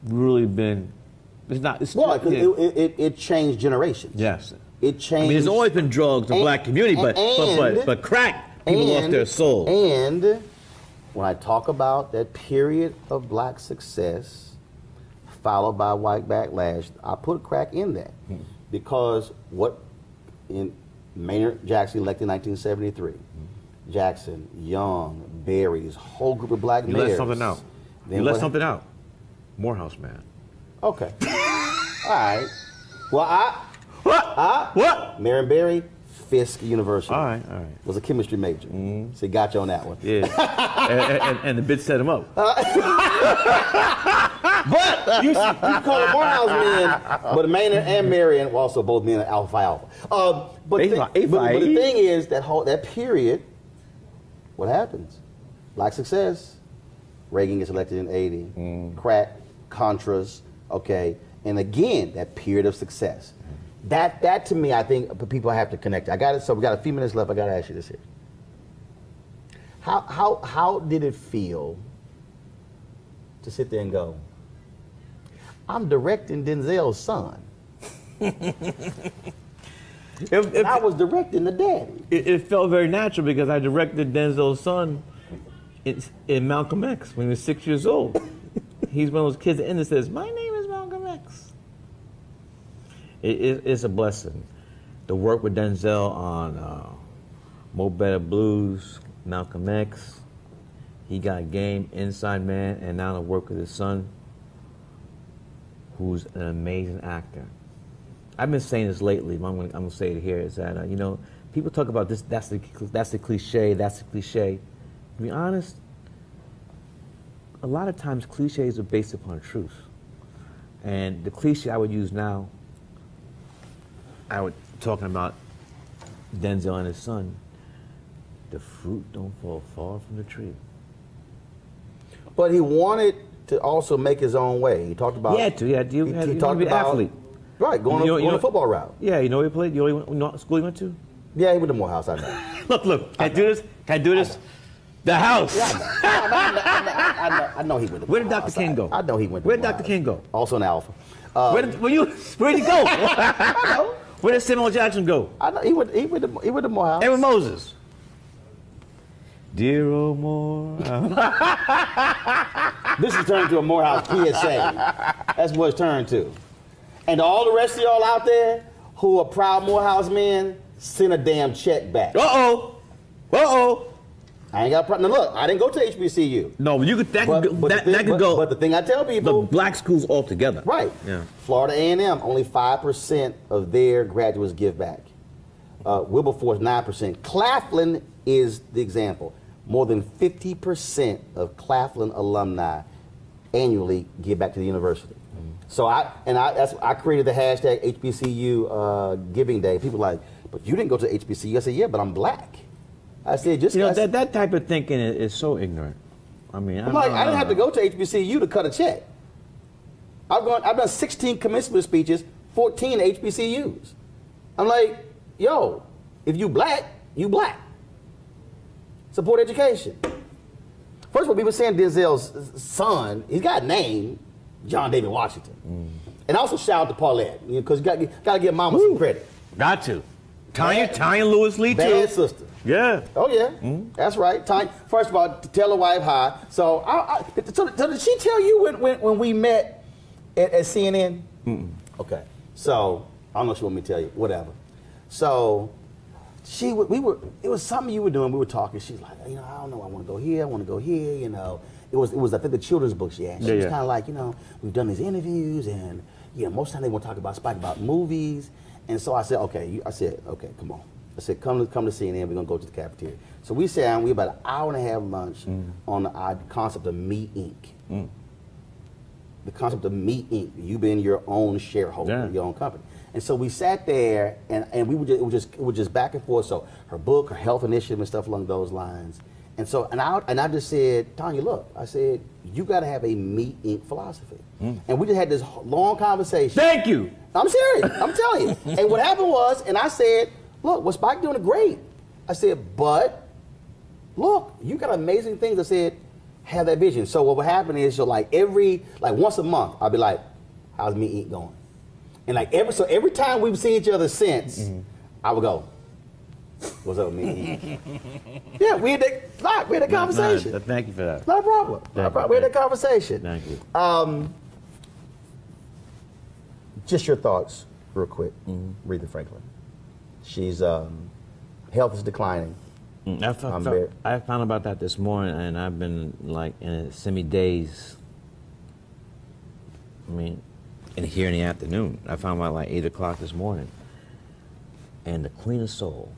really been. It's not. It's well, it changed generations. Yes. It changed. I mean, there's always been drugs in the black community, but crack, people lost their soul. And when I talk about that period of black success, followed by white backlash, I put crack in that because what in Maynard Jackson elected in 1973. Jackson, Young, Berry's whole group of black mayors. You left something out. You left something out. Morehouse man. Okay. All right. Well, What? Marion Barry, Fisk University. All right. Was a chemistry major. So he got you on that one. Yeah. and the bit set him up. But you call it Morehouse men, but Maynard and Marion were also both men of Alpha Phi Alpha. But the thing is that period. What happens? Black success. Reagan gets elected in 80. Crack, Contras, okay. And again, that period of success. That to me, I think people have to connect. I got it. So we got a few minutes left. I got to ask you this here. How did it feel to sit there and go, I'm directing Denzel's son? I was directing the daddy. It felt very natural because I directed Denzel's son in Malcolm X when he was 6 years old. He's one of those kids that says, my name is Malcolm X. It's a blessing. To work with Denzel on Mo Better Blues, Malcolm X, he got game, Inside Man, and now to work with his son, who's an amazing actor. I've been saying this lately, but I'm gonna say it here, is that, people talk about this, that's the cliche. To be honest, a lot of times cliches are based upon truth. And the cliche I would use now, talking about Denzel and his son, the fruit don't fall far from the tree. But he wanted to also make his own way. He talked about... He had to, he talked about an athlete. Right, going a football route. Yeah, you know where he played? You know what school he went to? Yeah, he went to Morehouse, I know. Look, can I do this? The house. Yeah, I know he went to Morehouse. Where did Dr. King go? I know he went to Where did Morehouse. Dr. King go? Also in Alpha. Where'd he go? I know. Where did Samuel Jackson go? I know, he went to Morehouse. Edwin Moses. Dear old Morehouse. This is turned to a Morehouse PSA. That's what it's turned to. And all the rest of y'all out there who are proud Morehouse men, send a damn check back. Uh-oh. I ain't got a problem. Now look, I didn't go to HBCU. No, but that could go. But the thing I tell people, the black schools altogether. Right. Yeah. Florida A&M, only 5% of their graduates give back. Wilberforce, 9%. Claflin is the example. More than 50% of Claflin alumni annually give back to the university. So I created the hashtag HBCU Giving Day. People are like, but you didn't go to HBCU. I said, yeah, but I'm black. I said, that type of thinking is so ignorant. I mean, I didn't have to go to HBCU to cut a check. I've done 16 commencement speeches, 14 HBCUs. I'm like, yo, if you black, you black. Support education. First of all, people saying Denzel's son, he's got a name, John David Washington. And also shout out to Paulette, because you got to give Mama some credit. Got to. Tanya Lewis Lee, too. Bad sister. Yeah. Oh, yeah. That's right. Tanya, first of all, tell her wife hi. So, so did she tell you when we met at CNN? Okay. So, I don't know if she want me to tell you. Whatever. So, it was something you were doing. We were talking. She's like, I don't know. I want to go here. I want to go here. It was I think the children's book she had. She was kind of like, we've done these interviews, and most of the time they want to talk about movies. And so I said, okay. Okay, come on. I said, come to CNN. We're gonna go to the cafeteria. So we sat down. We had about an hour and a half lunch on the concept of Me Inc. The concept of Me Inc. You being your own shareholder, your own company. And so we sat there, and we it was just back and forth. So her book, her health initiative, and stuff along those lines. And so I just said, Tanya, look, I said, you got to have a Me Inc. philosophy. And we just had this long conversation. Thank you. I'm serious. I'm telling you. And what happened was, and I said, look, what Spike doing is great. I said, but look, you got amazing things. I said, have that vision. So what would happen is, so once a month, I'll be like, how's Me Inc. going? And every time we've seen each other since, I would go, what's up with Me? Yeah, we had that conversation. Thank you for that. Not a problem. We had that conversation. Thank you. Just your thoughts, real quick. Aretha Franklin. She's health is declining. I found about that this morning, and I've been in a semi-daze. I mean, here in the afternoon. I found out 8 o'clock this morning. And the Queen of Soul,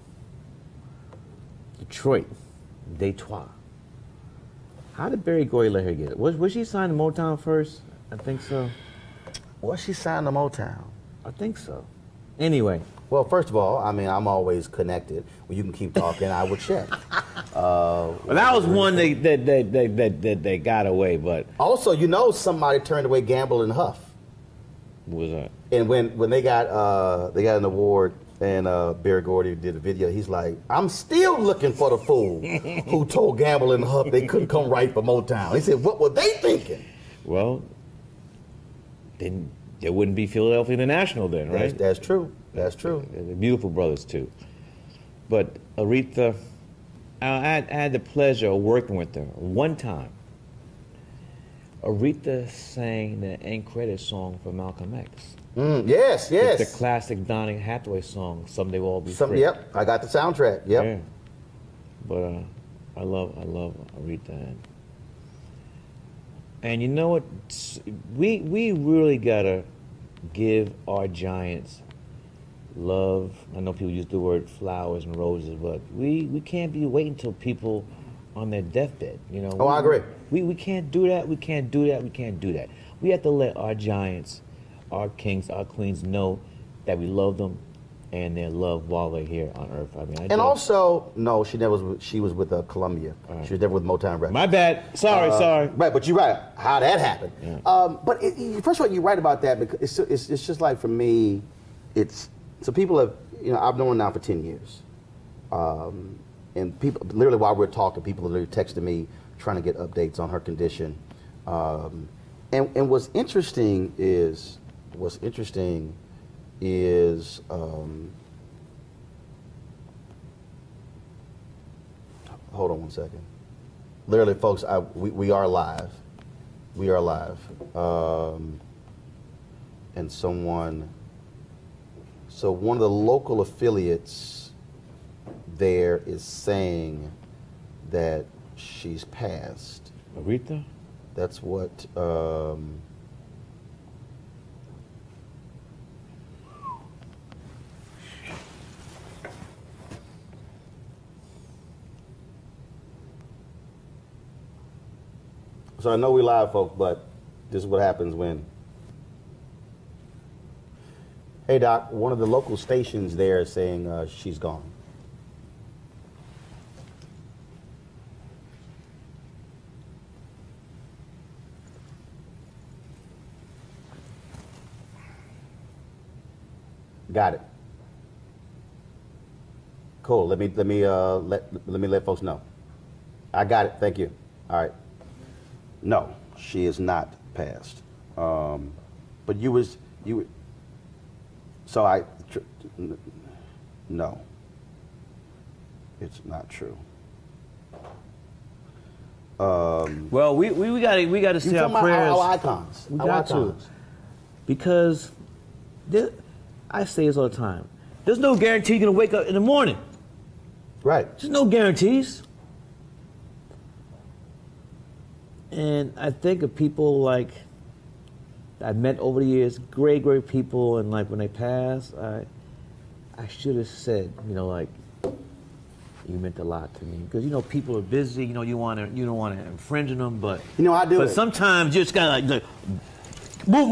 Detroit, Detroit. How did Berry Gordy let her get it? Was she signed to Motown first? I think so. Was she signed to Motown? I think so. Anyway. Well, first of all, I'm always connected. Well, you can keep talking. I will check. Well, that was one they got away, but also, somebody turned away Gamble and Huff. What was that? And when they got an award, and Berry Gordy did a video, he's like, I'm still looking for the fool who told Gamble and Huff they couldn't come right for Motown. He said, what were they thinking? Well, then there wouldn't be Philadelphia International then, right? That's true. That's true. They're beautiful brothers, too. But Aretha, I had the pleasure of working with her one time. Aretha sang the end credit song for Malcolm X. Yes. The classic Donny Hathaway song, Someday We'll All Be Free. Yep, I got the soundtrack. Yep. Yeah. But I love Aretha. And you know what? We really gotta give our giants love. I know people use the word flowers and roses, but we can't be waiting until people on their deathbed. I agree. We can't do that. We can't do that. We have to let our giants, our kings, our queens know that we love them and their love while they're here on Earth. No, she was with Columbia. Right. She was never with Motown Records. My bad. Sorry. Right, but you're right. How that happened. Yeah. But first of all, you're right about that, because it's just like, for me, so people have, I've known her now for 10 years. And people, literally while we're talking, people are literally texting me trying to get updates on her condition. And what's interesting is, hold on one second. Literally, folks, we are live. We are live. And so one of the local affiliates there is saying that she's passed. Aretha? That's what, so I know we live, folks, but this is what happens when, hey, Doc, one of the local stations there is saying she's gone. Got it. Cool. Let me let folks know. I got it. Thank you. All right. No, she is not passed. But you. So No. It's not true. Well, we got to say our prayers. Our icons. We our got icons. to, because I say this all the time. There's no guarantee you're gonna wake up in the morning. Right. There's no guarantees. And I think of people like I've met over the years, great people, and like when they pass, I should have said, you know, like, you meant a lot to me, because you know people are busy. You know, you don't want to infringe on them, but you know I do. But sometimes you just gotta like move.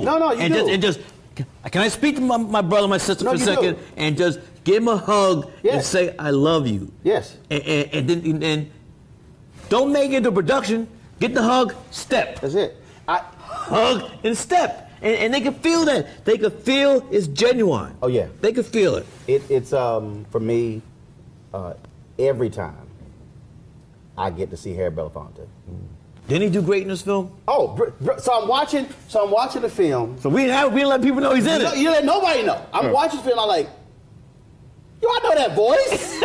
No, you do. And just can I speak to my brother, my sister for a second, do. and just give him a hug and say I love you. Yes. And then don't make it into production. Get the hug, step. That's it. Hug and step, and they can feel that. They can feel it's genuine. Oh yeah. They can feel it. It's for me. Every time I get to see Harry Belafonte. Didn't he do great in this film? Oh, so I'm watching the film. So we didn't let people know he's in it. You let nobody know. I'm watching the film. I'm like, yo, I know that voice.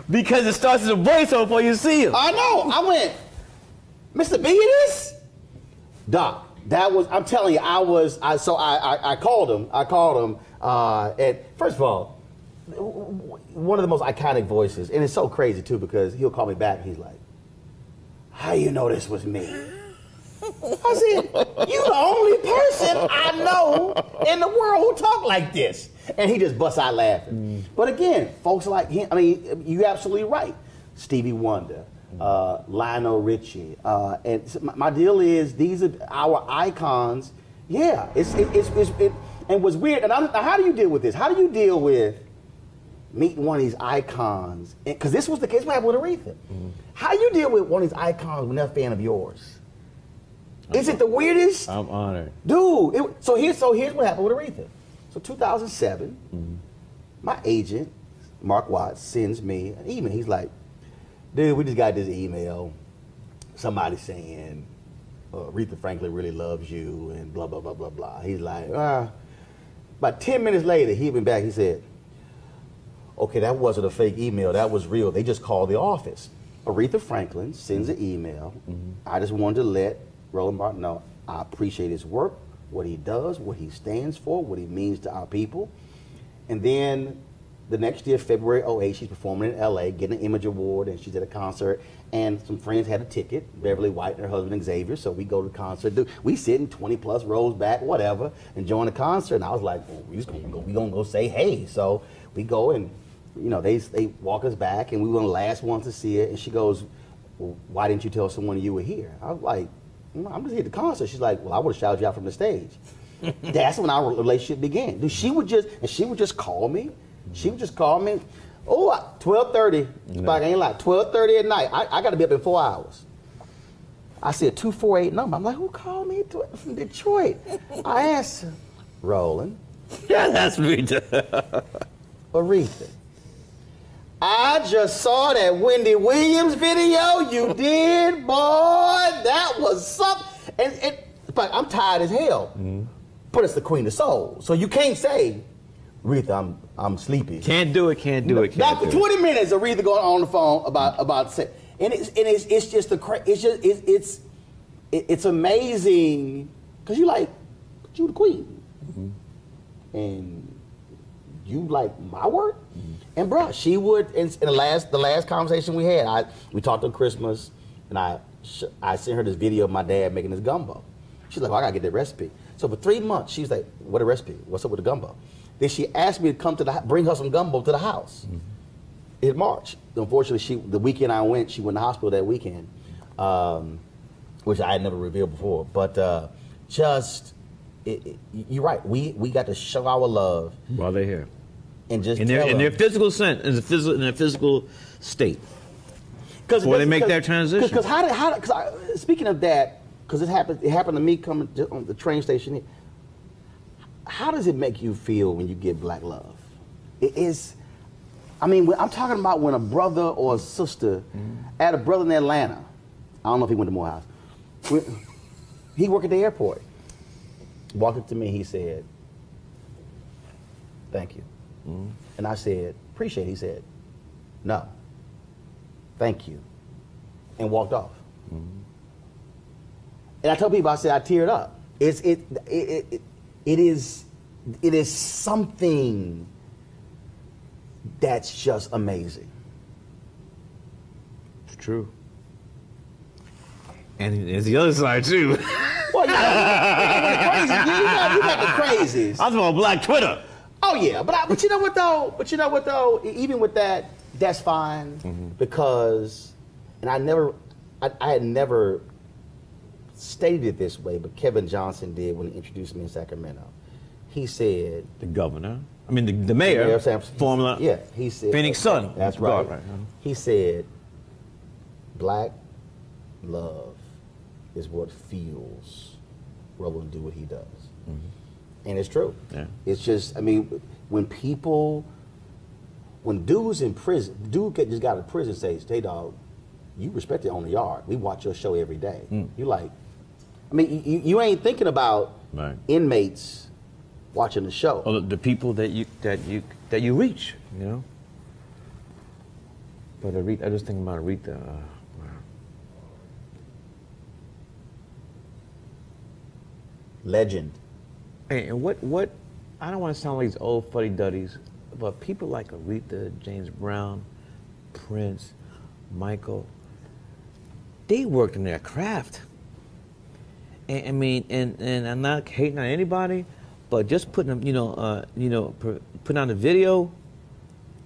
Because it starts as a voiceover before you see him. I know. I went, Mr. B, it is? Doc, that was. I'm telling you, I called him. And first of all, one of the most iconic voices, and it's so crazy too because he'll call me back and he's like, how you know this was me? I said, you the only person I know in the world who talk like this. And he just busts out laughing. But again, folks like him, I mean, you're absolutely right. Stevie Wonder, Lionel Richie. And my deal is these are our icons. Yeah, and what's weird, and how do you deal with this? How do you deal with meeting one of these icons? Because this was the case what happened with Aretha. How do you deal with one of these icons when they're a fan of yours? Is it the weirdest? I'm honored. Dude, so here's what happened with Aretha. So 2007, my agent, Mark Watts, sends me an email. He's like, dude, we just got this email. Somebody saying Aretha Franklin really loves you and blah, blah, blah, blah, blah. He's like, About 10 minutes later, he went back, he said, okay, that wasn't a fake email, that was real. They just called the office. Aretha Franklin sends an email. I just wanted to let Roland Martin know I appreciate his work, what he does, what he stands for, what he means to our people. And then the next year, February 2008, she's performing in LA, getting an Image Award, and she's at a concert, and some friends had a ticket, Beverly White and her husband Xavier, so we go to the concert. We sitting 20 plus rows back, whatever, enjoying the concert, and I was like, well, we gonna go say hey. So we go, and you know, they walk us back, and we were the last ones to see it, and she goes, well, why didn't you tell someone you were here? I was like, I'm just here at the concert. She's like, well, I would have shouted you out from the stage. That's when our relationship began. Dude, she would just call me. She would just call me. Oh, 12:30. I ain't lying. 12:30 at night. I got to be up in 4 hours. I see a 248 number. I'm like, who called me from Detroit? I asked Roland. Yeah, that's me. Aretha. I just saw that Wendy Williams video you did, boy. That was something. But I'm tired as hell. But it's the Queen of Soul. So you can't say, Aretha, I'm sleepy. Can't do it. Now for 20 minutes, Aretha going on the phone about sex. And it's just it's amazing because you the queen. And you like my work. And bruh, she would in the last conversation we had, we talked on Christmas, and I sent her this video of my dad making this gumbo. She's like, well, I gotta get that recipe. So for 3 months, she was like, what a recipe? What's up with the gumbo? Then she asked me to come bring her some gumbo to the house in March. Unfortunately, the weekend I went, she went to the hospital that weekend, which I had never revealed before. But you're right. We got to show our love while they're here, and just in their physical sense, in their physical state, before they make that transition. Because speaking of that, because it happened to me coming on the train station here. How does it make you feel when you get black love? I'm talking about when a brother or a sister, I had a brother in Atlanta. I don't know if he went to Morehouse. He worked at the airport. Walked up to me, he said, thank you. And I said, appreciate it. He said, no, thank you, and walked off. Mm-hmm. And I told people, I said, I teared up. It is something that's just amazing. It's true. And there's the other side too. Well, you got the crazies. I'm on Black Twitter. Oh yeah, but you know what though? Even with that, that's fine, mm-hmm. because, and I had never stated it this way, but Kevin Johnson did when he introduced me in Sacramento. He said, the governor, I mean the mayor of San Francisco. Yeah, he said, Phoenix Sun. That's right. He said, black love is what fuels Roland do what he does. Mm-hmm. And it's true. Yeah. It's just, I mean, when dudes in prison, just got out of prison, says, hey dog, you respect it on the yard. We watch your show every day. Mm. You like, I mean, you ain't thinking about inmates watching the show. Or the people that you reach, you know. But I just think about Aretha. Legend. Hey, and what? I don't want to sound like these old fuddy-duddies, but people like Aretha, James Brown, Prince, Michael, they worked in their craft. And I mean, and I'm not hating on anybody, but just putting them, putting on the video,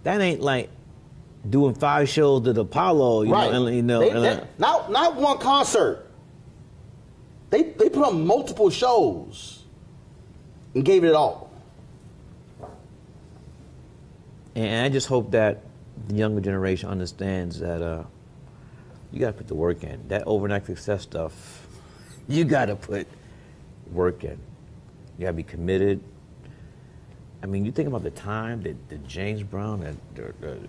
that ain't like doing 5 shows at Apollo, not one concert. They put on multiple shows and gave it all. And I just hope that the younger generation understands that you got to put the work in. That overnight success stuff, you got to put work in. You got to be committed. I mean, you think about the time that the James Brown, the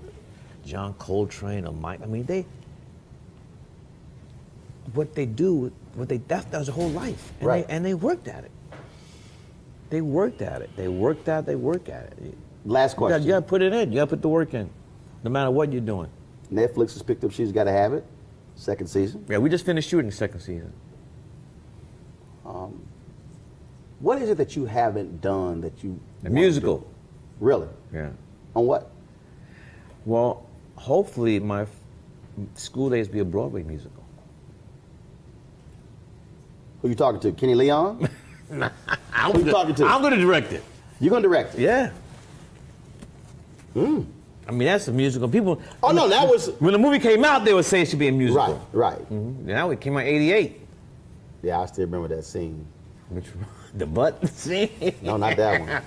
John Coltrane, or Mike. I mean, that was their whole life, and right. They worked at it. They worked at it. They work at it. Last question. You got to put it in. You got to put the work in, no matter what you're doing. Netflix has picked up She's Gotta Have It, 2nd season. Yeah, we just finished shooting the 2nd season. What is it that you haven't done that you a musical? Really? Yeah. On what? Well, hopefully my school days be a Broadway musical. Who you talking to? Kenny Leon? Who you talking to? I'm going to direct it. You're going to direct it? Yeah. I mean, that's a musical. People. Oh no, that was when the movie came out. They would say it should be a musical. Right. Mm-hmm. Now it came out '88. Yeah, I still remember that scene. Which one? The butt scene? No, not that one.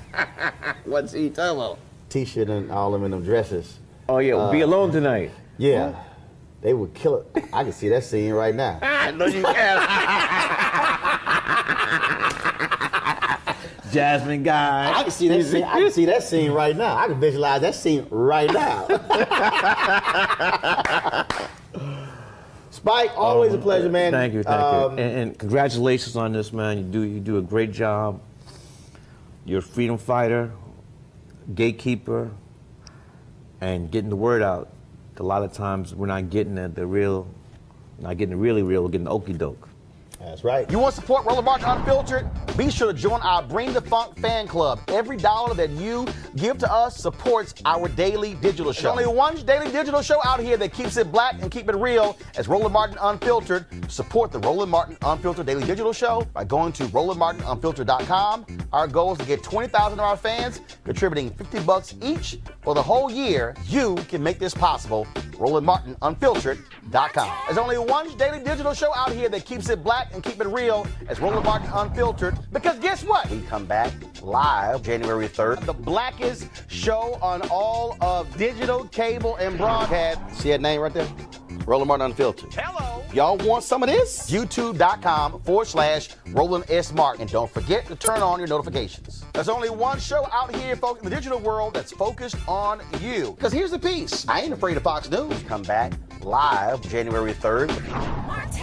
What scene you talking about? T-shirt and all them in them dresses. Oh yeah, Be Alone Tonight. Yeah, what? They would kill it. I can see that scene right now. No, you can't. Jasmine Guy. I can see that scene. I can see that scene right now. I can visualize that scene right now. Spike, always a pleasure, man. Thank you. And congratulations on this, man. You do a great job. You're a freedom fighter, gatekeeper, and getting the word out. A lot of times we're not getting the real, not getting the really real. We're getting the okie doke. That's right. You want to support Roland Martin Unfiltered? Be sure to join our Bring the Funk fan club. Every dollar that you give to us supports our daily digital show. There's only one daily digital show out here that keeps it black and keep it real as Roland Martin Unfiltered. Support the Roland Martin Unfiltered daily digital show by going to RolandMartinUnfiltered.com. Our goal is to get 20,000 of our fans contributing $50 each for the whole year. You can make this possible. RolandMartinUnfiltered.com. There's only one daily digital show out here that keeps it black and keep it real as Roland Martin Unfiltered. Because guess what? We come back live January 3rd. The blackest show on all of digital, cable, and broadcast. See that name right there? Roland Martin Unfiltered. Hello. Y'all want some of this? YouTube.com/Roland S. Martin. And don't forget to turn on your notifications. There's only one show out here, folks, in the digital world that's focused on you. Because here's the piece. I ain't afraid of Fox News. Come back live January 3rd. Martin.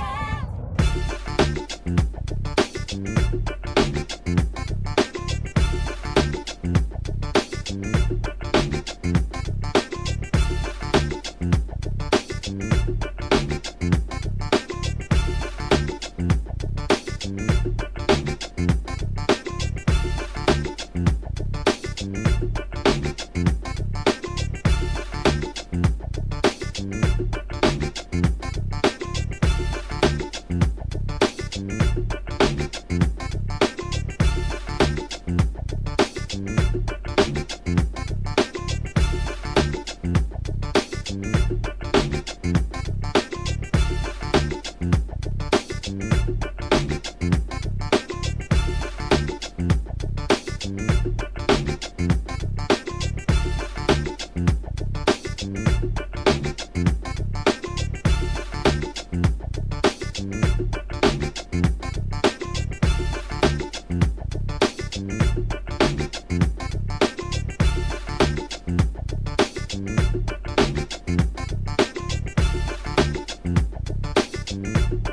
Bye.